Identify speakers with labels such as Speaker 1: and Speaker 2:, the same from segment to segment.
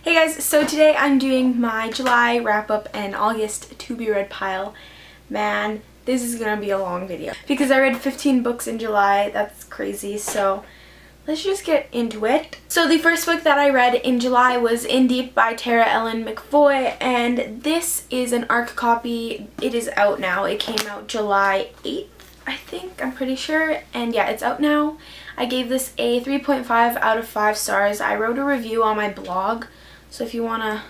Speaker 1: Hey guys, so today I'm doing my July wrap-up and August to-be-read pile. Man, this is gonna be a long video because I read 15 books in July. That's crazy, so let's just get into it. So the first book that I read in July was In Deep by Tara Ellen McFoy, and this is an ARC copy. It is out now. It came out July 8th, I think, I'm pretty sure, and yeah, it's out now. I gave this a 3.5 out of 5 stars. I wrote a review on my blog, so if you want to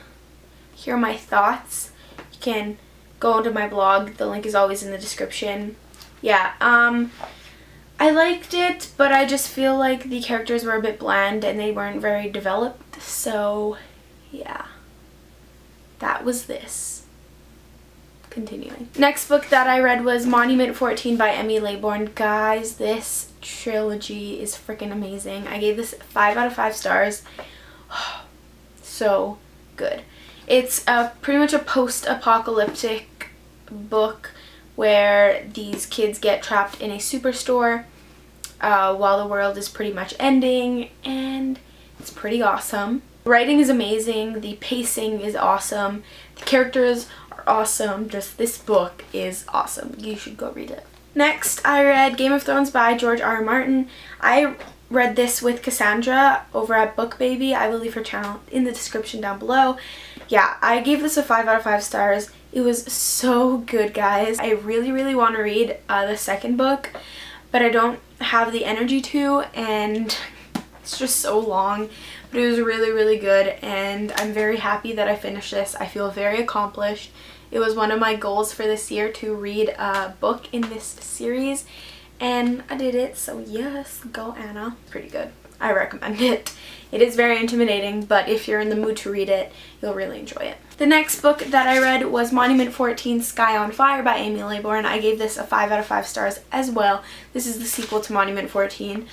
Speaker 1: hear my thoughts, you can go onto my blog. The link is always in the description. Yeah, I liked it, but I just feel like the characters were a bit bland and they weren't very developed. So, yeah, that was this. Continuing. Next book that I read was Monument 14 by Emmy Laybourne. Guys, this trilogy is freaking amazing. I gave this 5 out of 5 stars. So good. It's pretty much a post-apocalyptic book where these kids get trapped in a superstore while the world is pretty much ending, and it's pretty awesome. The writing is amazing, the pacing is awesome, the characters are awesome, just this book is awesome. You should go read it. Next, I read Game of Thrones by George R.R. Martin. I read this with Cassandra over at BookBaby. I will leave her channel in the description down below. Yeah, I gave this a 5 out of 5 stars. It was so good, guys. I really want to read the second book, but I don't have the energy to, and it's just so long. But it was really good, and I'm very happy that I finished this. I feel very accomplished. It was one of my goals for this year to read a book in this series, and I did it, so yes, go Anna. Pretty good. I recommend it. It is very intimidating, but if you're in the mood to read it, you'll really enjoy it. The next book that I read was Monument 14 Sky on Fire by Emmy Laybourne. I gave this a 5 out of 5 stars as well. This is the sequel to Monument 14,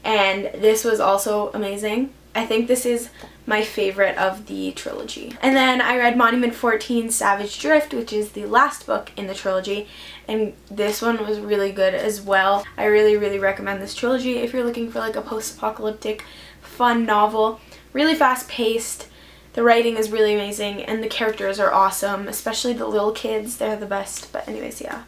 Speaker 1: and this was also amazing. I think this is my favorite of the trilogy. And then I read Monument 14 Savage Drift, which is the last book in the trilogy, and this one was really good as well. I really recommend this trilogy if you're looking for like a post-apocalyptic fun novel. Really fast-paced, the writing is really amazing, and the characters are awesome, especially the little kids. They're the best. But anyways, yeah,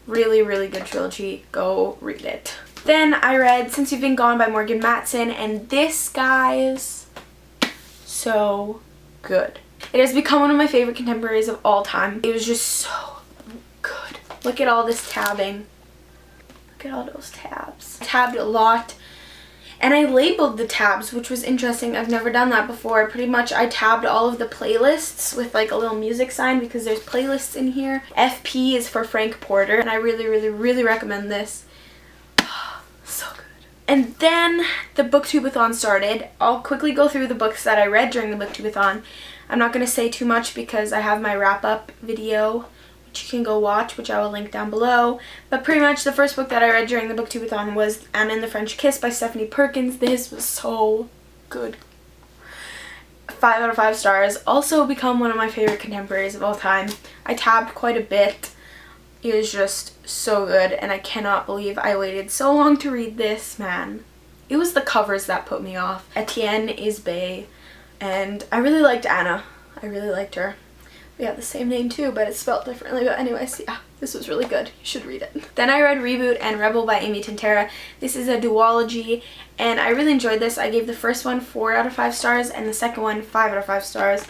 Speaker 1: really good trilogy. Go read it. Then I read Since You've Been Gone by Morgan Matson, and this, guys, so good. It has become one of my favorite contemporaries of all time. It was just so good. Look at all this tabbing. Look at all those tabs. I tabbed a lot, and I labeled the tabs, which was interesting. I've never done that before. Pretty much I tabbed all of the playlists with like a little music sign because there's playlists in here. FP is for Frank Porter, and I really recommend this. So good. And then the Booktubeathon started. I'll quickly go through the books that I read during the Booktubeathon. I'm not going to say too much because I have my wrap-up video, which you can go watch, which I will link down below. But pretty much the first book that I read during the Booktubeathon was Anna and the French Kiss by Stephanie Perkins. This was so good. 5 out of 5 stars. Also become one of my favorite contemporaries of all time. I tabbed quite a bit. It was just so good, and I cannot believe I waited so long to read this, man. It was the covers that put me off. Etienne is bae, and I really liked Anna. I really liked her. We have the same name too, but it's spelled differently. But anyways, yeah, this was really good. You should read it. Then I read Reboot and Rebel by Amy Tintera. This is a duology, and I really enjoyed this. I gave the first one 4 out of 5 stars, and the second one 5 out of 5 stars.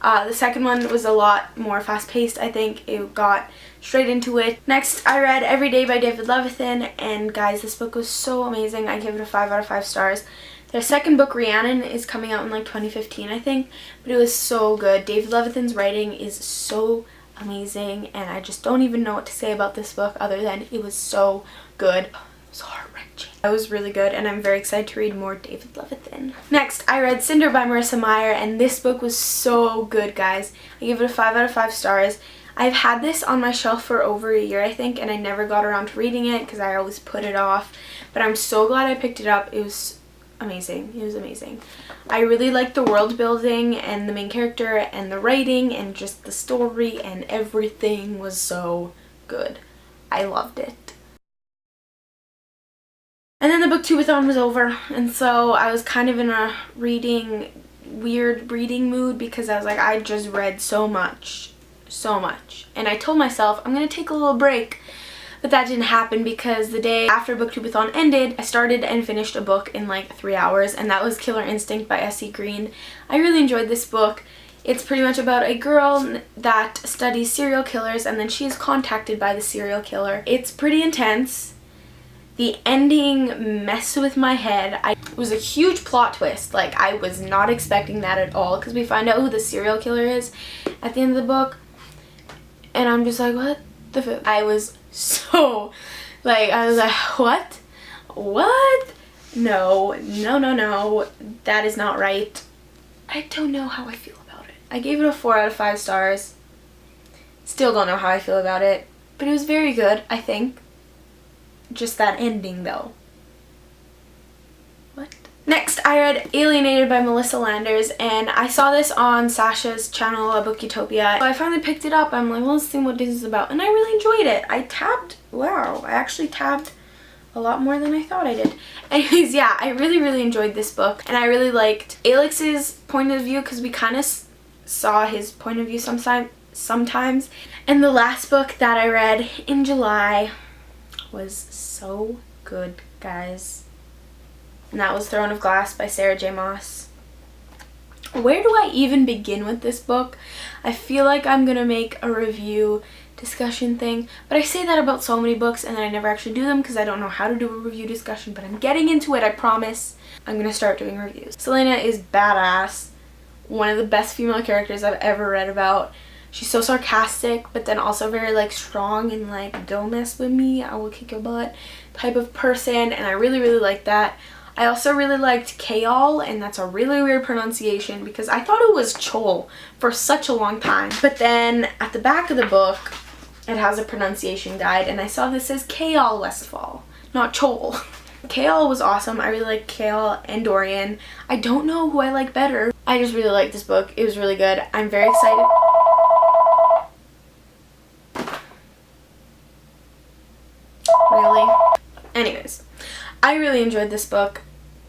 Speaker 1: The second one was a lot more fast-paced, I think. It got straight into it. Next, I read Every Day by David Levithan, and guys, this book was so amazing. I give it a 5 out of 5 stars. Their second book, Rhiannon, is coming out in like 2015, I think, but it was so good. David Levithan's writing is so amazing, and I just don't even know what to say about this book other than it was so good. So heart-wrenching. That was really good, and I'm very excited to read more David Levithan. Next, I read Cinder by Marissa Meyer, and this book was so good, guys. I gave it a 5 out of 5 stars. I've had this on my shelf for over a year, I think, and I never got around to reading it because I always put it off. But I'm so glad I picked it up. It was amazing. It was amazing. I really liked the world building and the main character and the writing and just the story, and everything was so good. I loved it. And then the Booktubeathon was over, and so I was kind of in a reading weird reading mood because I was like, I just read so much. And I told myself I'm going to take a little break. But that didn't happen because the day after Booktubeathon ended, I started and finished a book in like 3 hours, and that was Killer Instinct by S.E. Green. I really enjoyed this book. It's pretty much about a girl that studies serial killers, and then she is contacted by the serial killer. It's pretty intense. The ending messed with my head. It was a huge plot twist. Like, I was not expecting that at all, because we find out who the serial killer is at the end of the book. And I'm just like, what the fuck? I was so, like, I was like, what? What? No, that is not right. I don't know how I feel about it. I gave it a 4 out of 5 stars. Still don't know how I feel about it, but it was very good, I think. Just that ending, though. What? Next, I read Alienated by Melissa Landers, and I saw this on Sasha's channel, Bookutopia. So I finally picked it up. I'm like, well, let's see what this is about. And I really enjoyed it. I actually tabbed a lot more than I thought I did. Anyways, yeah, I really enjoyed this book. And I really liked Alex's point of view because we kind of saw his point of view sometimes. And the last book that I read in July was so good, guys. And that was Throne of Glass by Sarah J. Maas. Where do I even begin with this book? I feel like I'm gonna make a review discussion thing, but I say that about so many books and then I never actually do them because I don't know how to do a review discussion, but I'm getting into it, I promise. I'm gonna start doing reviews. Selena is badass. One of the best female characters I've ever read about. She's so sarcastic, but then also very like strong and like, don't mess with me, I will kick your butt type of person, and I really like that. I also really liked Kayal, and that's a really weird pronunciation because I thought it was Chol for such a long time. But then at the back of the book, it has a pronunciation guide, and I saw this says Kayal Westfall, not Chol. Kayal was awesome. I really like Kayal and Dorian. I don't know who I like better. I just really liked this book. It was really good. I'm very excited. Really? Anyways, I really enjoyed this book,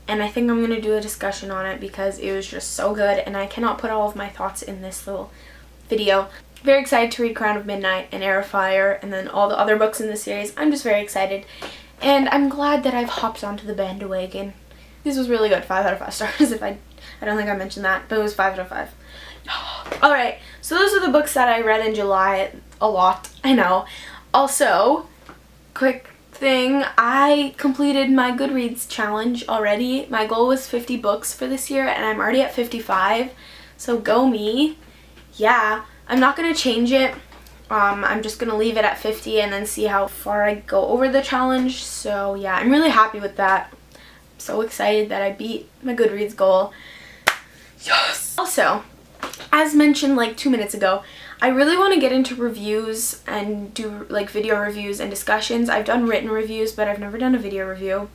Speaker 1: and I think I'm going to do a discussion on it because it was just so good, and I cannot put all of my thoughts in this little video. Very excited to read Crown of Midnight and Air of Fire, and then all the other books in the series. I'm just very excited, and I'm glad that I've hopped onto the bandwagon. This was really good. 5 out of 5 stars. I don't think I mentioned that, but it was 5 out of 5. Alright, so those are the books that I read in July. A lot, I know. Also, quick thing, I completed my Goodreads challenge already. My goal was 50 books for this year, and I'm already at 55, so go me. Yeah, I'm not going to change it. I'm just going to leave it at 50 and then see how far I go over the challenge. So yeah, I'm really happy with that. I'm so excited that I beat my Goodreads goal. Yes! Also, as mentioned like 2 minutes ago, I really want to get into reviews and do like video reviews and discussions. I've done written reviews, but I've never done a video review,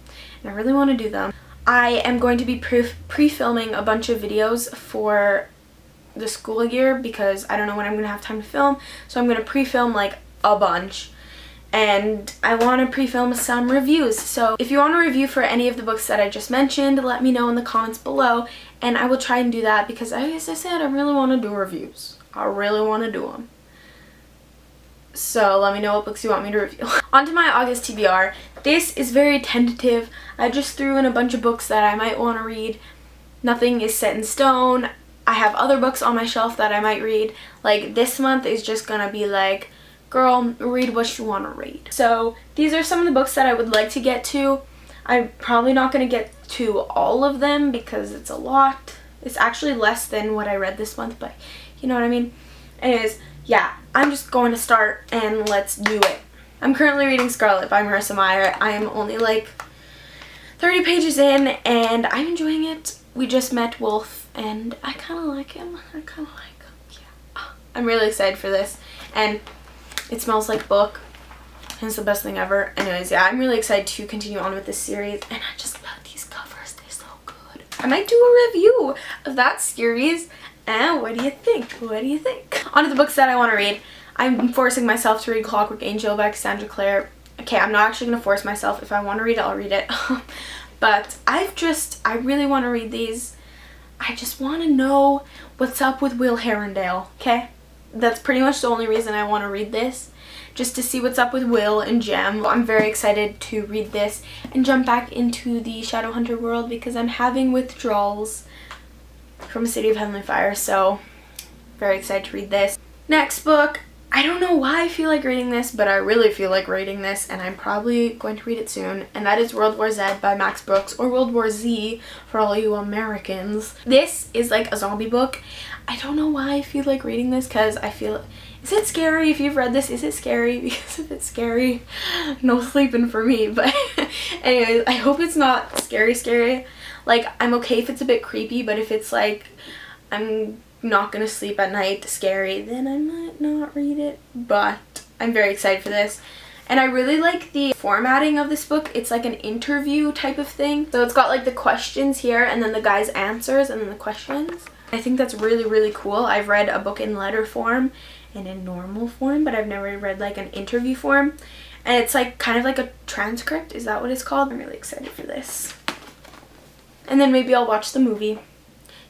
Speaker 1: and I really want to do them. I am going to be pre-filming a bunch of videos for the school year because I don't know when I'm going to have time to film, so I'm going to pre-film like a bunch, and I want to pre-film some reviews. So if you want a review for any of the books that I just mentioned, let me know in the comments below, and I will try and do that because as I said, I really want to do reviews. I really want to do them. So let me know what books you want me to review. On to my August TBR. This is very tentative. I just threw in a bunch of books that I might want to read. Nothing is set in stone. I have other books on my shelf that I might read. Like this month is just gonna be like, girl, read what you want to read. So these are some of the books that I would like to get to. I'm probably not going to get to all of them because it's a lot. It's actually less than what I read this month, but you know what I mean? Anyways, yeah, I'm just going to start and let's do it. I'm currently reading Scarlet by Marissa Meyer. I am only like 30 pages in and I'm enjoying it. We just met Wolf and I kind of like him. Yeah. I'm really excited for this, and it smells like book and it's the best thing ever. Anyways, yeah, I'm really excited to continue on with this series, and I just love these covers. They're so good. I might do a review of that series. And what do you think? What do you think? On to the books that I want to read. I'm forcing myself to read Clockwork Angel by Cassandra Clare. Okay, I'm not actually going to force myself. If I want to read it, I'll read it. But I really want to read these. I just want to know what's up with Will Herondale, okay? That's pretty much the only reason I want to read this, just to see what's up with Will and Jem. I'm very excited to read this and jump back into the Shadowhunter world because I'm having withdrawals from City of Heavenly Fire, so very excited to read this. Next book, I don't know why I feel like reading this, but I really feel like reading this, and I'm probably going to read it soon, and that is World War Z by Max Brooks, or World War Z for all you Americans. This is like a zombie book. I don't know why I feel like reading this, because I feel... Is it scary? If you've read this, is it scary? Because if it's scary, no sleeping for me. But anyways, I hope it's not scary. Like, I'm okay if it's a bit creepy, but if it's like, I'm not gonna sleep at night scary, then I might not read it. But I'm very excited for this. And I really like the formatting of this book. It's like an interview type of thing. So it's got like the questions here, and then the guy's answers, and then the questions. I think that's really, really cool. I've read a book in letter form and in normal form, but I've never read like an interview form. And it's like kind of like a transcript. Is that what it's called? I'm really excited for this. And then maybe I'll watch the movie.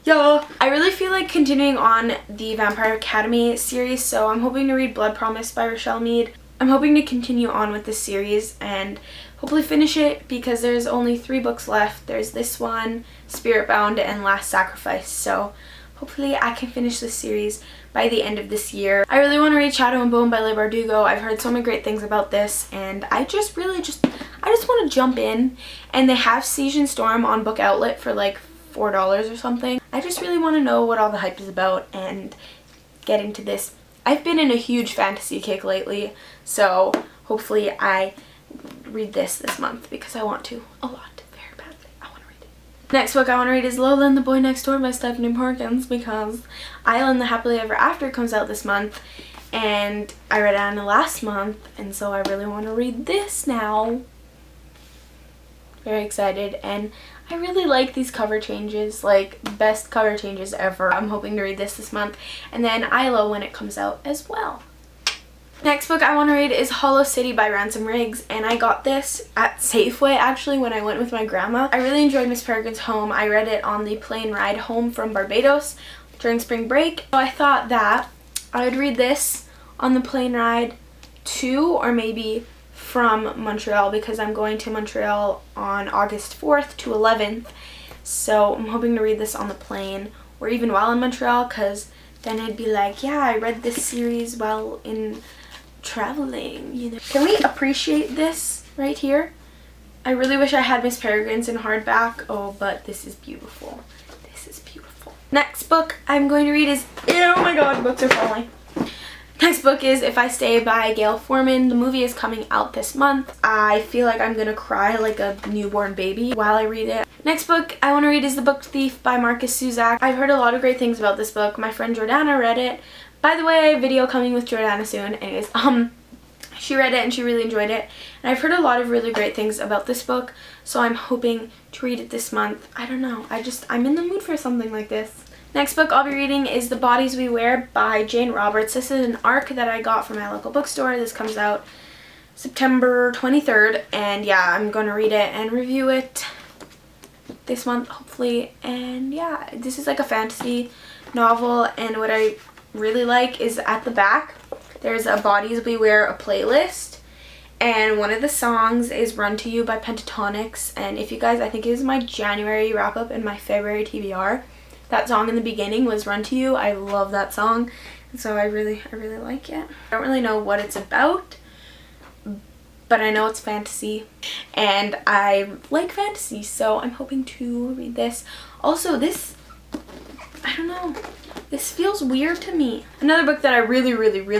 Speaker 1: Yeah, I really feel like continuing on the Vampire Academy series, so I'm hoping to read Blood Promise by Rochelle Mead. I'm hoping to continue on with this series and hopefully finish it because there's only 3 books left. There's this one, Spirit Bound, and Last Sacrifice, so hopefully I can finish this series by the end of this year. I really want to read Shadow and Bone by Leigh Bardugo. I've heard so many great things about this, and I just want to jump in. And they have Siege and Storm on Book Outlet for like $4 or something. I just really want to know what all the hype is about and get into this. I've been in a huge fantasy kick lately, so hopefully I read this month because I want to a lot, very badly. I want to read it. Next book I want to read is Lola and the Boy Next Door by Stephanie Perkins because Isla and the Happily Ever After comes out this month, and I read Anna last month, and so I really want to read this now. Very excited, and I really like these cover changes, like best cover changes ever. I'm hoping to read this month, and then Isla when it comes out as well. Next book I want to read is Hollow City by Ransom Riggs, and I got this at Safeway actually when I went with my grandma. I really enjoyed Miss Peregrine's Home. I read it on the plane ride home from Barbados during spring break. So I thought that I would read this on the plane ride to, or maybe from Montreal, because I'm going to Montreal on August 4th to 11th. So I'm hoping to read this on the plane or even while in Montreal, because then I'd be like, yeah, I read this series while in traveling, you know. Can we appreciate this right here? I really wish I had Miss Peregrine's in hardback. Oh, but this is beautiful. This is beautiful. Next book I'm going to read is, oh my god, books are falling. Next book is If I Stay by Gail Forman. The movie is coming out this month. I feel like I'm gonna cry like a newborn baby while I read it. Next book I want to read is The Book Thief by Marcus Zuzak. I've heard a lot of great things about this book. My friend Jordana read it. By the way, video coming with Jordana soon. Anyways, she read it and she really enjoyed it. And I've heard a lot of really great things about this book, so I'm hoping to read it this month. I don't know. I'm in the mood for something like this. Next book I'll be reading is The Bodies We Wear by Jane Roberts. This is an ARC that I got from my local bookstore. This comes out September 23rd, and yeah, I'm going to read it and review it this month, hopefully. And yeah, this is like a fantasy novel, and what I really like is at the back there's a Bodies We Wear a playlist, and one of the songs is Run to You by Pentatonics. And if you guys, I think it was my January wrap up and my February TBR. That song in the beginning was Run to You. I love that song, and so I really like it. I don't really know what it's about, but I know it's fantasy, and I like fantasy, so I'm hoping to read this. Also, this, I don't know, this feels weird to me. Another book that I really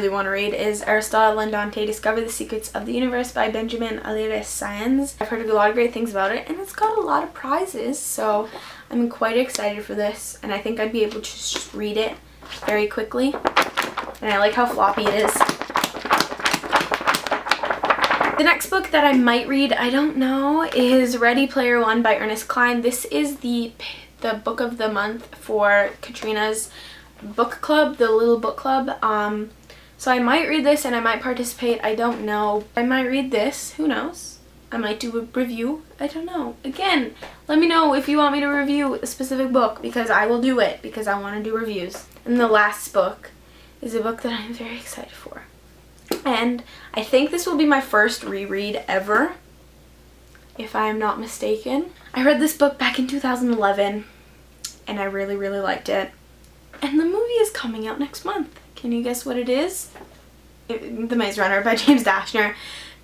Speaker 1: want to read is Aristotle and Dante Discover the Secrets of the Universe by Benjamin Alires Sáenz. I've heard a lot of great things about it, and it's got a lot of prizes, so I'm quite excited for this, and I think I'd be able to just read it very quickly. And I like how floppy it is. The next book that I might read, I don't know, is Ready Player One by Ernest Cline. This is the book of the month for Katrina's book club, the little book club. So I might read this and I might participate. I don't know. I might read this. Who knows? I might do a review. I don't know. Again, let me know if you want me to review a specific book, because I will do it, because I want to do reviews. And the last book is a book that I'm very excited for. And I think this will be my first reread ever, if I am not mistaken. I read this book back in 2011, and I really, really liked it. And the movie is coming out next month. Can you guess what it is? The Maze Runner by James Dashner.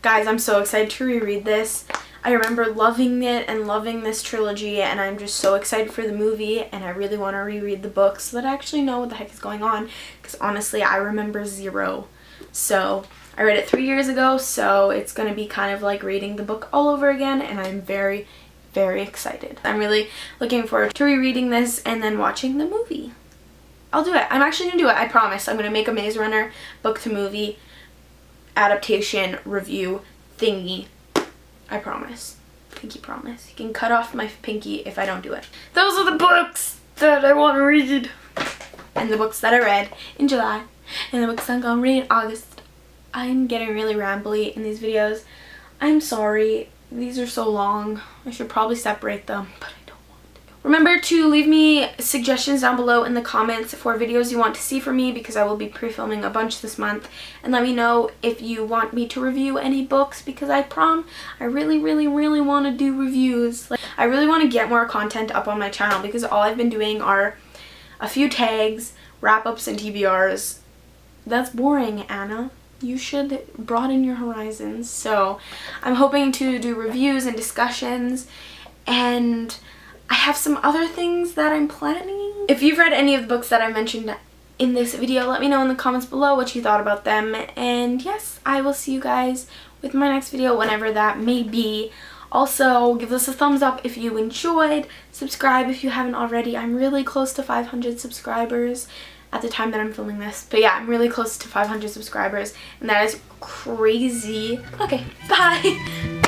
Speaker 1: Guys, I'm so excited to reread this. I remember loving it and loving this trilogy, and I'm just so excited for the movie, and I really want to reread the book so that I actually know what the heck is going on, because honestly, I remember zero. So I read it 3 years ago, so it's going to be kind of like reading the book all over again, and I'm very, very excited. I'm really looking forward to rereading this and then watching the movie. I'll do it. I'm actually going to do it. I promise. I'm going to make a Maze Runner book to movie adaptation review thingy. I promise. Pinky promise. You can cut off my pinky if I don't do it. Those are the books that I want to read. And the books that I read in July. And the books I'm going to read in August. I'm getting really rambly in these videos. I'm sorry. These are so long. I should probably separate them, but I don't want to. Remember to leave me suggestions down below in the comments for videos you want to see from me, because I will be pre-filming a bunch this month. And let me know if you want me to review any books, because I really, really, really want to do reviews. Like, I really want to get more content up on my channel, because all I've been doing are a few tags, wrap-ups, and TBRs. That's boring, Anna. You should broaden your horizons. So I'm hoping to do reviews and discussions, and I have some other things that I'm planning. If you've read any of the books that I mentioned in this video, let me know in the comments below what you thought about them. And yes, I will see you guys with my next video, whenever that may be. Also, give us a thumbs up if you enjoyed. Subscribe if you haven't already. I'm really close to 500 subscribers at the time that I'm filming this. But yeah, I'm really close to 500 subscribers, and that is crazy. Okay, bye!